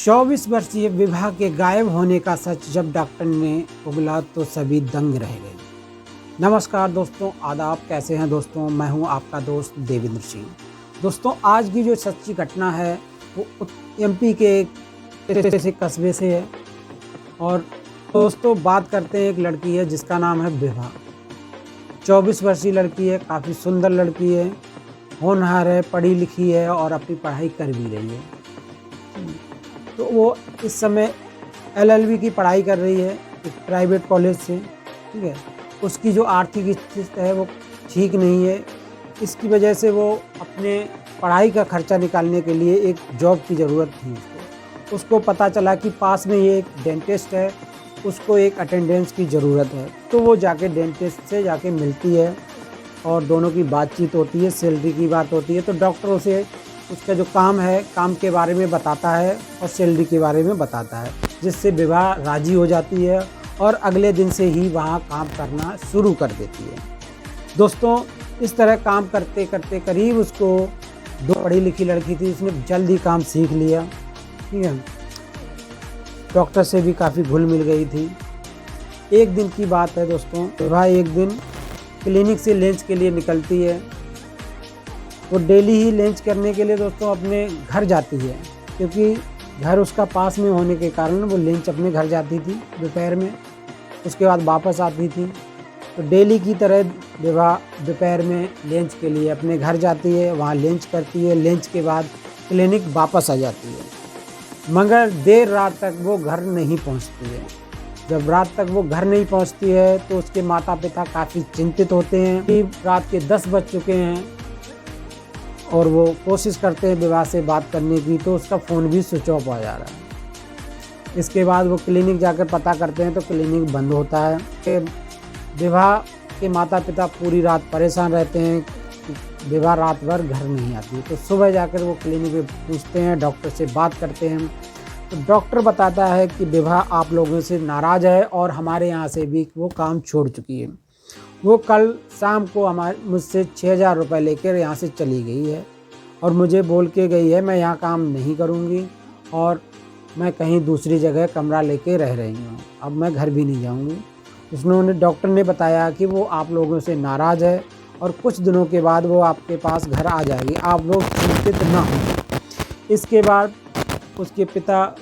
24 वर्षीय विभा के गायब होने का सच जब डॉक्टर ने उगला तो सभी दंग रह गए। नमस्कार दोस्तों, आदाब। कैसे हैं दोस्तों? मैं हूं आपका दोस्त देवेंद्र सिंह। दोस्तों, आज की जो सच्ची घटना है वो एमपी के एक ऐसे कस्बे से है। और दोस्तों, बात करते हैं एक लड़की है जिसका नाम है विभा। 24 वर्षीय लड़की है, काफ़ी सुंदर लड़की है, होनहार है, पढ़ी लिखी है और अपनी पढ़ाई कर भी रही है। तो वो इस समय LLB की पढ़ाई कर रही है एक प्राइवेट कॉलेज से। ठीक है, उसकी जो आर्थिक स्थिति है वो ठीक नहीं है। इसकी वजह से वो अपने पढ़ाई का खर्चा निकालने के लिए एक जॉब की ज़रूरत थी उसको पता चला कि पास में ये एक डेंटिस्ट है, उसको एक अटेंडेंस की ज़रूरत है। तो वो जाके डेंटिस्ट से जाके मिलती है और दोनों की बातचीत होती है, सैलरी की बात होती है। तो डॉक्टर उसे उसका जो काम है, काम के बारे में बताता है और सैलरी के बारे में बताता है, जिससे विभा राज़ी हो जाती है और अगले दिन से ही वहाँ काम करना शुरू कर देती है। दोस्तों, इस तरह काम करते करते करीब उसको दो पढ़ी लिखी लड़की थी, उसने जल्द ही काम सीख लिया। ठीक है, डॉक्टर से भी काफ़ी घुल मिल गई थी। एक दिन की बात है दोस्तों, विभा एक दिन क्लिनिक से लंच के लिए निकलती है। वो डेली ही लंच करने के लिए दोस्तों अपने घर जाती है, क्योंकि घर उसका पास में होने के कारण वो लंच अपने घर जाती थी दोपहर में, उसके बाद वापस आती थी। तो डेली की तरह विभा दोपहर में लंच के लिए अपने घर जाती है, वहाँ लंच करती है, लंच के बाद क्लिनिक वापस आ जाती है। मगर देर रात तक वो घर नहीं पहुँचती है। जब रात तक वो घर नहीं पहुँचती है तो उसके माता पिता काफ़ी चिंतित होते हैं कि रात के 10 बज चुके हैं और वो कोशिश करते हैं विभा से बात करने की, तो उसका फ़ोन भी स्विच ऑफ आ जा रहा है। इसके बाद वो क्लिनिक जाकर पता करते हैं तो क्लिनिक बंद होता है। विभा के माता पिता पूरी रात परेशान रहते हैं कि विभा रात भर घर नहीं आती। तो सुबह जाकर वो क्लिनिक में पूछते हैं, डॉक्टर से बात करते हैं। तो डॉक्टर बताता है कि विभा आप लोगों से नाराज़ है और हमारे यहाँ से भी वो काम छोड़ चुकी है। वो कल शाम को मुझसे 6,000 रुपये लेकर यहाँ से चली गई है और मुझे बोल के गई है मैं यहाँ काम नहीं करूँगी और मैं कहीं दूसरी जगह कमरा लेके रह रही हूँ, अब मैं घर भी नहीं जाऊँगी। डॉक्टर ने बताया कि वो आप लोगों से नाराज़ है और कुछ दिनों के बाद वो आपके पास घर आ जाएगी, आप लोग चिंतित ना हों। इसके बाद उसके पिता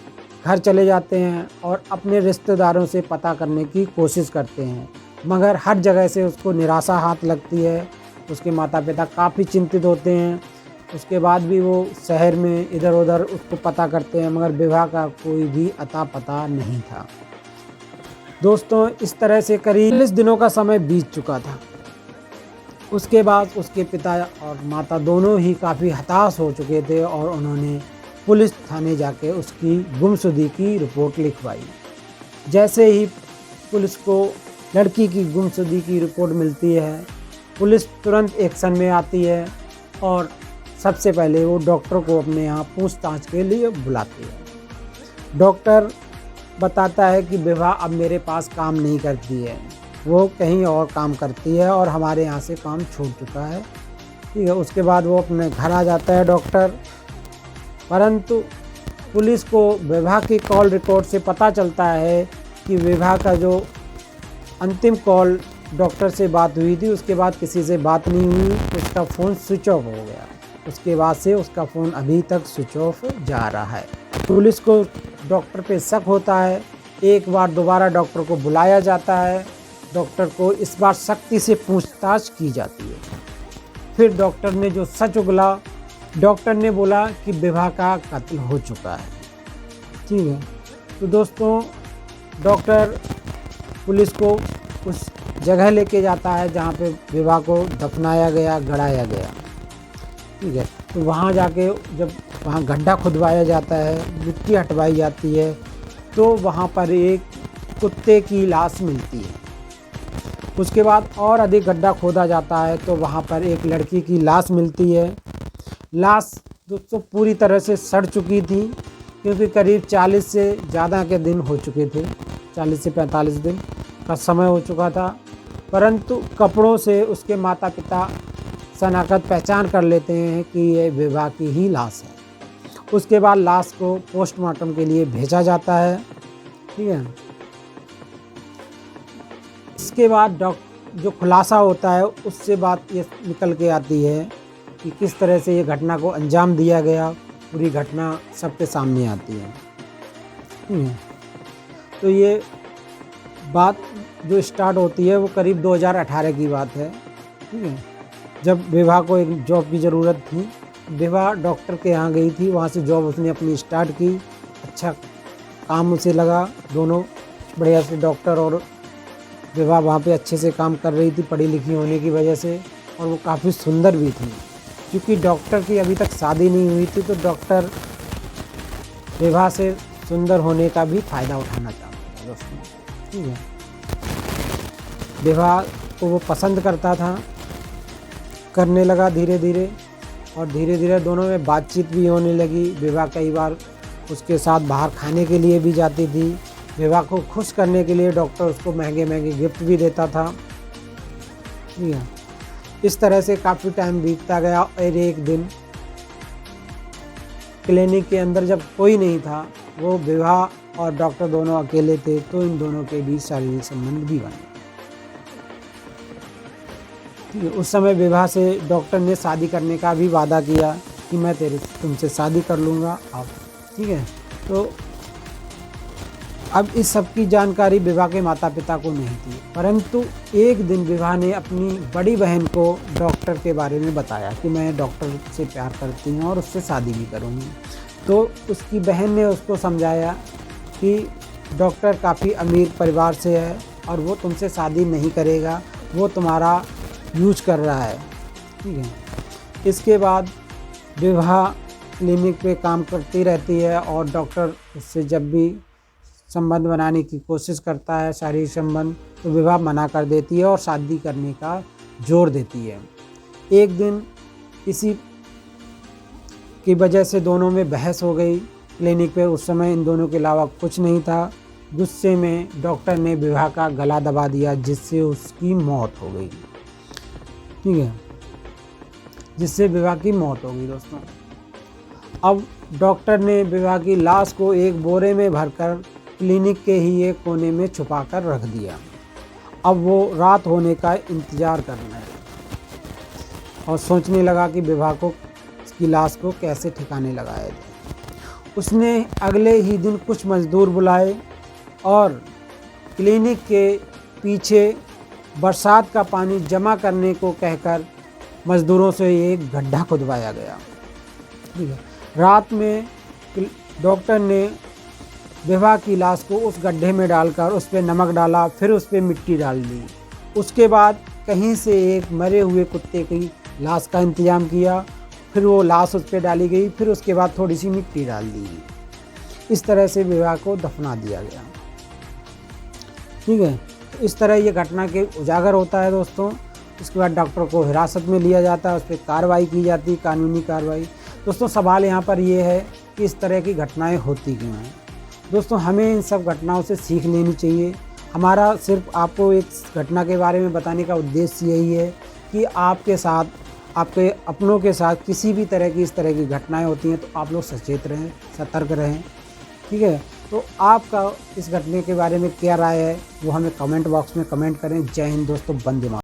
घर चले जाते हैं और अपने रिश्तेदारों से पता करने की कोशिश करते हैं, मगर हर जगह से उसको निराशा हाथ लगती है। उसके माता पिता काफ़ी चिंतित होते हैं। उसके बाद भी वो शहर में इधर उधर उसको पता करते हैं, मगर विभा का कोई भी अता पता नहीं था। दोस्तों, इस तरह से करीब 40 दिनों का समय बीत चुका था। उसके बाद उसके पिता और माता दोनों ही काफ़ी हताश हो चुके थे और उन्होंने पुलिस थाने जाके उसकी गुमशुदगी की रिपोर्ट लिखवाई। जैसे ही पुलिस को लड़की की गुमशुदगी की रिपोर्ट मिलती है, पुलिस तुरंत एक्शन में आती है और सबसे पहले वो डॉक्टर को अपने यहाँ पूछताछ के लिए बुलाती है। डॉक्टर बताता है कि विभा अब मेरे पास काम नहीं करती है, वो कहीं और काम करती है और हमारे यहाँ से काम छूट चुका है। ठीक है, उसके बाद वो अपने घर आ जाता है डॉक्टर। परंतु पुलिस को विभा की कॉल रिकॉर्ड से पता चलता है कि विभा का जो अंतिम कॉल डॉक्टर से बात हुई थी, उसके बाद किसी से बात नहीं हुई, उसका फ़ोन स्विच ऑफ हो गया। उसके बाद से उसका फ़ोन अभी तक स्विच ऑफ जा रहा है। पुलिस को डॉक्टर पे शक होता है। एक बार दोबारा डॉक्टर को बुलाया जाता है। डॉक्टर को इस बार सख्ती से पूछताछ की जाती है। फिर डॉक्टर ने जो सच उगला, डॉक्टर ने बोला कि विभा का कत्ल हो चुका है। ठीक है, तो दोस्तों, डॉक्टर पुलिस को उस जगह लेके जाता है जहाँ पे विभा को दफनाया गया, गड़ाया गया। ठीक है, तो वहाँ जाके जब वहाँ गड्ढा खुदवाया जाता है, मिट्टी हटवाई जाती है, तो वहाँ पर एक कुत्ते की लाश मिलती है। उसके बाद और अधिक गड्ढा खोदा जाता है तो वहाँ पर एक लड़की की लाश मिलती है। लाश दोस्तों पूरी तरह से सड़ चुकी थी, क्योंकि करीब 40 से ज़्यादा के दिन हो चुके थे, 40 से 45 दिन का समय हो चुका था। परंतु कपड़ों से उसके माता पिता शनाख्त पहचान कर लेते हैं कि ये विभा की ही लाश है उसके बाद लाश को पोस्टमार्टम के लिए भेजा जाता है। ठीक है, इसके बाद जो खुलासा होता है उससे बात ये निकल के आती है कि किस तरह से ये घटना को अंजाम दिया गया। पूरी घटना सबके सामने आती है। ठीक है, तो ये बात जो स्टार्ट होती है वो करीब 2018 की बात है। ठीक है, जब विभा को एक जॉब की ज़रूरत थी। विभा डॉक्टर के यहाँ गई थी, वहाँ से जॉब उसने अपनी स्टार्ट की। अच्छा काम उसे लगा, दोनों बढ़िया से डॉक्टर और विभा वहाँ पे अच्छे से काम कर रही थी पढ़ी लिखी होने की वजह से, और वो काफ़ी सुंदर भी थी। क्योंकि डॉक्टर की अभी तक शादी नहीं हुई थी तो डॉक्टर विभा से सुंदर होने का भी फ़ायदा उठाना चाहता था दोस्तों। ठीक है, विभा को वो पसंद करता था, करने लगा धीरे धीरे, और धीरे धीरे दोनों में बातचीत भी होने लगी। विभा कई बार उसके साथ बाहर खाने के लिए भी जाती थी। विभा को खुश करने के लिए डॉक्टर उसको महंगे महंगे गिफ्ट भी देता था। ठीक है, इस तरह से काफ़ी टाइम बीतता गया और एक दिन क्लिनिक के अंदर जब कोई नहीं था, वो विभा और डॉक्टर दोनों अकेले थे, तो इन दोनों के बीच शारीरिक संबंध भी बने। ठीक है, उस समय विभा से डॉक्टर ने शादी करने का भी वादा किया कि मैं तुमसे शादी कर लूँगा अब। ठीक है, तो अब इस सब की जानकारी विभा के माता पिता को नहीं थी, परंतु एक दिन विभा ने अपनी बड़ी बहन को डॉक्टर के बारे में बताया कि मैं डॉक्टर से प्यार करती हूँ और उससे शादी भी करूँगी। तो उसकी बहन ने उसको समझाया कि डॉक्टर काफ़ी अमीर परिवार से है और वो तुमसे शादी नहीं करेगा, वो तुम्हारा यूज कर रहा है। ठीक है, इसके बाद विभा क्लिनिक पे काम करती रहती है और डॉक्टर उससे जब भी संबंध बनाने की कोशिश करता है, शारीरिक संबंध, तो विभा मना कर देती है और शादी करने का जोर देती है। एक दिन इसी की वजह से दोनों में बहस हो गई क्लिनिक पे। उस समय इन दोनों के अलावा कुछ नहीं था। गुस्से में डॉक्टर ने विभा का गला दबा दिया, जिससे उसकी मौत हो गई। ठीक है, जिससे विभा की मौत हो गई दोस्तों। अब डॉक्टर ने विभा की लाश को एक बोरे में भरकर क्लिनिक के ही एक कोने में छुपा कर रख दिया। अब वो रात होने का इंतज़ार करने लगा और सोचने लगा कि विभा को की लाश को कैसे ठिकाने लगाया जाए। उसने अगले ही दिन कुछ मजदूर बुलाए और क्लिनिक के पीछे बरसात का पानी जमा करने को कहकर मजदूरों से एक गड्ढा खुदवाया गया। ठीक है, रात में डॉक्टर ने विभा की लाश को उस गड्ढे में डालकर उस पर नमक डाला, फिर उस पर मिट्टी डाल दी। उसके बाद कहीं से एक मरे हुए कुत्ते की लाश का इंतजाम किया, फिर वो लाश उस पर डाली गई, फिर उसके बाद थोड़ी सी मिट्टी डाल दी गई। इस तरह से विभा को दफना दिया गया। ठीक है, तो इस तरह ये घटना के उजागर होता है दोस्तों। इसके बाद डॉक्टर को हिरासत में लिया जाता है, उस पर कार्रवाई की जाती है, कानूनी कार्रवाई। दोस्तों सवाल यहाँ पर ये है कि इस तरह की घटनाएं होती क्यों हैं। दोस्तों हमें इन सब घटनाओं से सीख लेनी चाहिए। हमारा सिर्फ आपको एक घटना के बारे में बताने का उद्देश्य यही है कि आपके साथ, आपके अपनों के साथ किसी भी तरह की इस तरह की घटनाएं होती हैं तो आप लोग सचेत रहें, सतर्क रहें। ठीक है, तो आपका इस घटने के बारे में क्या राय है वो हमें कमेंट बॉक्स में कमेंट करें। जय हिंद दोस्तों, वंदे मातरम।